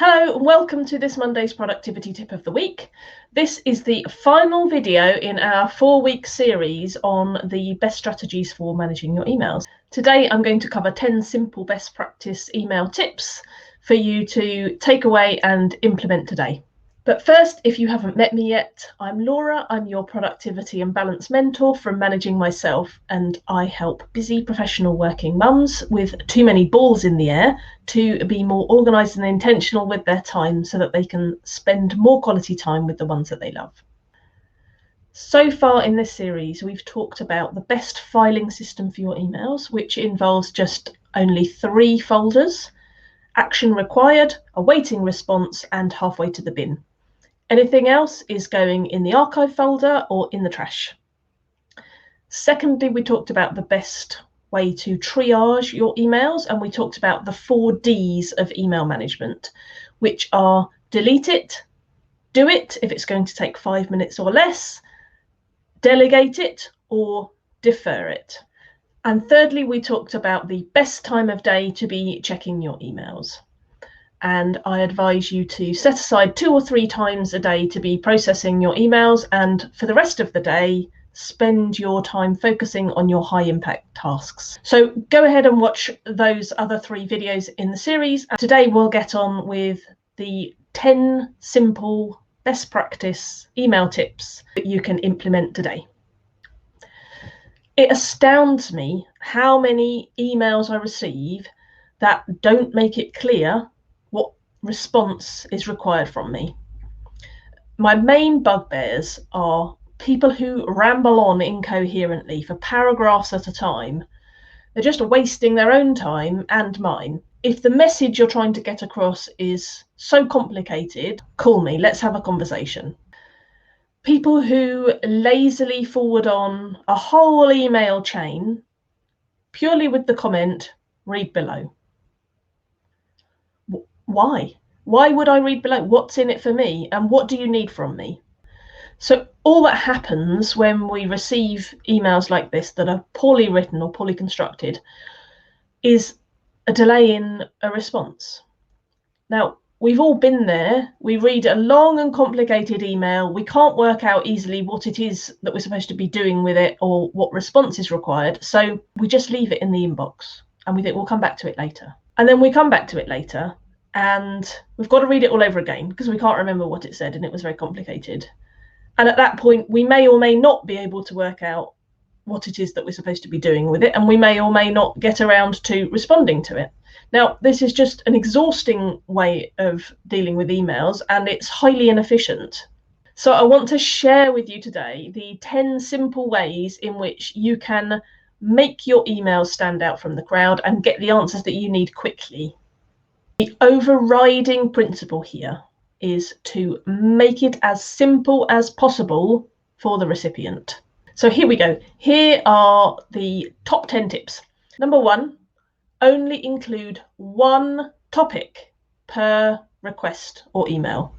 Hello and welcome to this Monday's productivity tip of the week. This is the final video in our 4-week series on the best strategies for managing your emails. Today I'm going to cover 10 simple best practice email tips for you to take away and implement today. But first, if you haven't met me yet, I'm Laura. I'm your productivity and balance mentor from Managing Myself, and I help busy professional working mums with too many balls in the air to be more organised and intentional with their time so that they can spend more quality time with the ones that they love. So far in this series, we've talked about the best filing system for your emails, which involves just only 3 folders: action required, awaiting response, and halfway to the bin. Anything else is going in the archive folder or in the trash. Secondly, we talked about the best way to triage your emails, and we talked about the 4 Ds of email management, which are delete it, do it if it's going to take 5 minutes or less, delegate it, or defer it. And thirdly, we talked about the best time of day to be checking your emails. And I advise you to set aside 2 or 3 times a day to be processing your emails, and for the rest of the day, spend your time focusing on your high impact tasks. So go ahead and watch those other 3 videos in the series. And today we'll get on with the 10 simple best practice email tips that you can implement today. It astounds me how many emails I receive that don't make it clear what response is required from me. My main bugbears are people who ramble on incoherently for paragraphs at a time. They're just wasting their own time and mine. If the message you're trying to get across is so complicated, call me, let's have a conversation. People who lazily forward on a whole email chain purely with the comment, read below. Why? Why would I read below? What's in it for me? And what do you need from me? So all that happens when we receive emails like this that are poorly written or poorly constructed is a delay in a response. Now, we've all been there. We read a long and complicated email. We can't work out easily what it is that we're supposed to be doing with it or what response is required. So we just leave it in the inbox and we think we'll come back to it later. And then we come back to it later and we've got to read it all over again because we can't remember what it said and it was very complicated. And at that point, we may or may not be able to work out what it is that we're supposed to be doing with it, and we may or may not get around to responding to it. Now, this is just an exhausting way of dealing with emails, and it's highly inefficient. So I want to share with you today the 10 simple ways in which you can make your emails stand out from the crowd and get the answers that you need quickly. The overriding principle here is to make it as simple as possible for the recipient. So here we go. Here are the top 10 tips. Number 1, only include 1 topic per request or email.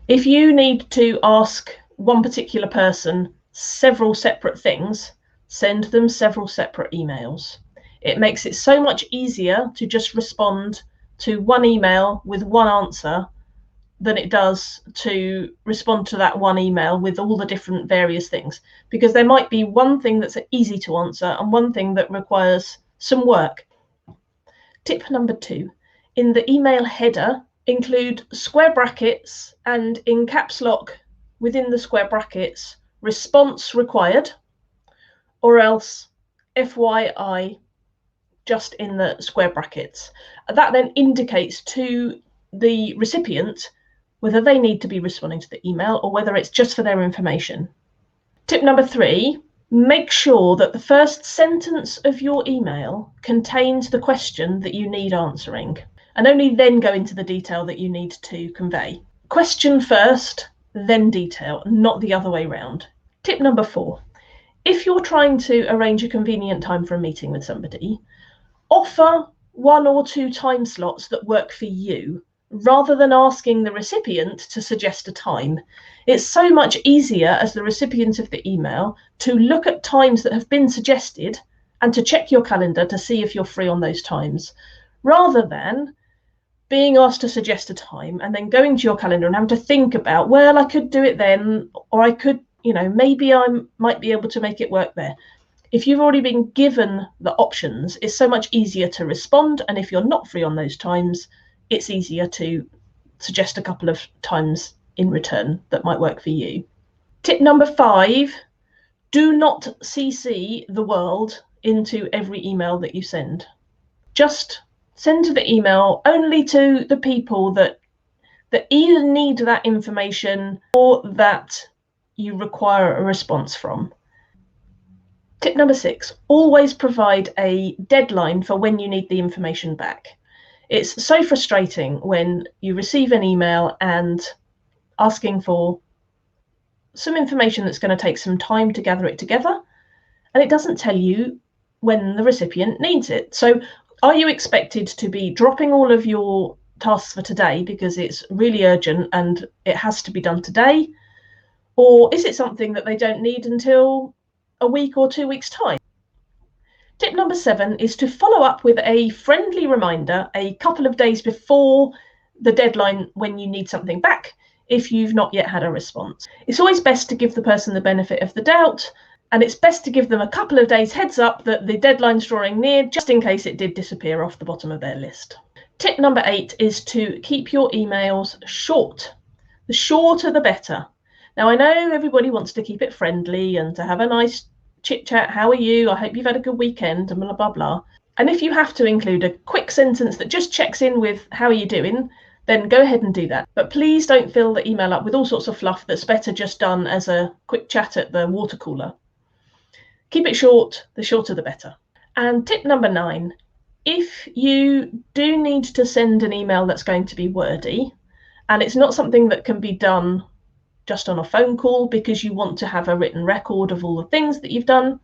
If you need to ask one particular person several separate things, send them several separate emails. It makes it so much easier to just respond to one email with one answer than it does to respond to that one email with all the different various things, because there might be one thing that's easy to answer and one thing that requires some work. Tip number 2, in the email header, include square brackets and in caps lock within the square brackets, response required, or else FYI just in the square brackets. That then indicates to the recipient whether they need to be responding to the email or whether it's just for their information. Tip number 3, make sure that the first sentence of your email contains the question that you need answering, and only then go into the detail that you need to convey. Question first, then detail, not the other way round. Tip number 4, if you're trying to arrange a convenient time for a meeting with somebody, offer 1 or 2 time slots that work for you, rather than asking the recipient to suggest a time. It's so much easier as the recipient of the email to look at times that have been suggested and to check your calendar to see if you're free on those times, rather than being asked to suggest a time and then going to your calendar and having to think about, well, I could do it then, or I could, maybe I might be able to make it work there. If you've already been given the options, it's so much easier to respond. And if you're not free on those times, it's easier to suggest a couple of times in return that might work for you. Tip number 5, do not CC the world into every email that you send. Just send the email only to the people that either need that information or that you require a response from. Tip number 6, always provide a deadline for when you need the information back. It's so frustrating when you receive an email and asking for some information that's going to take some time to gather it together, and it doesn't tell you when the recipient needs it. So are you expected to be dropping all of your tasks for today because it's really urgent and it has to be done today? Or is it something that they don't need until a week or 2 weeks' time? Tip number 7 is to follow up with a friendly reminder a couple of days before the deadline when you need something back, if you've not yet had a response. It's always best to give the person the benefit of the doubt, and it's best to give them a couple of days heads up that the deadline's drawing near, just in case it did disappear off the bottom of their list. Tip number 8 is to keep your emails short. The shorter the better. Now, I know everybody wants to keep it friendly and to have a nice chit chat. How are you? I hope you've had a good weekend, and blah, blah, blah. And if you have to include a quick sentence that just checks in with how are you doing, then go ahead and do that. But please don't fill the email up with all sorts of fluff that's better just done as a quick chat at the water cooler. Keep it short, the shorter the better. And tip number 9, if you do need to send an email that's going to be wordy, and it's not something that can be done just on a phone call because you want to have a written record of all the things that you've done,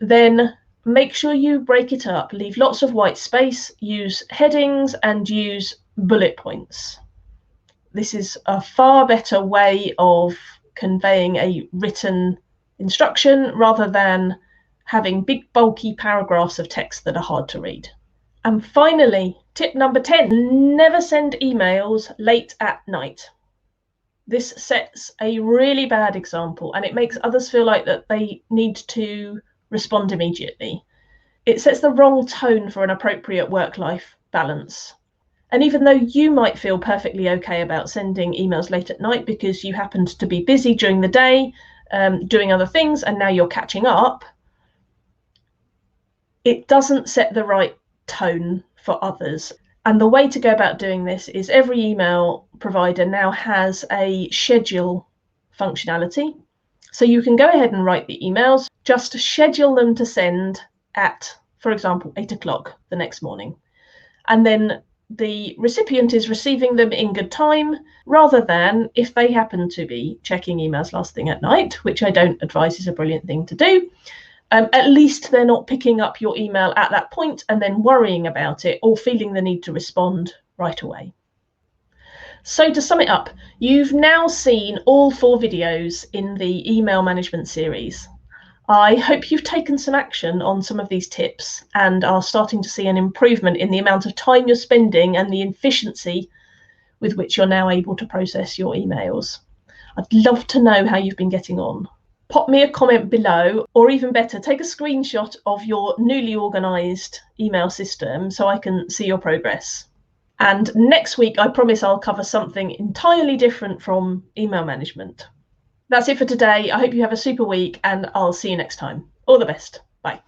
then make sure you break it up. Leave lots of white space, use headings, and use bullet points. This is a far better way of conveying a written instruction rather than having big bulky paragraphs of text that are hard to read. And finally, tip number 10, never send emails late at night. This sets a really bad example, and it makes others feel like that they need to respond immediately. It sets the wrong tone for an appropriate work-life balance. And even though you might feel perfectly okay about sending emails late at night because you happened to be busy during the day, doing other things, and now you're catching up, it doesn't set the right tone for others. And the way to go about doing this is every email provider now has a schedule functionality. So you can go ahead and write the emails, just schedule them to send at, for example, 8 o'clock the next morning. And then the recipient is receiving them in good time, rather than if they happen to be checking emails last thing at night, which I don't advise is a brilliant thing to do. At least they're not picking up your email at that point and then worrying about it or feeling the need to respond right away. So to sum it up, you've now seen all 4 videos in the email management series. I hope you've taken some action on some of these tips and are starting to see an improvement in the amount of time you're spending and the efficiency with which you're now able to process your emails. I'd love to know how you've been getting on. Pop me a comment below, or even better, take a screenshot of your newly organised email system so I can see your progress. And next week, I promise I'll cover something entirely different from email management. That's it for today. I hope you have a super week, and I'll see you next time. All the best. Bye.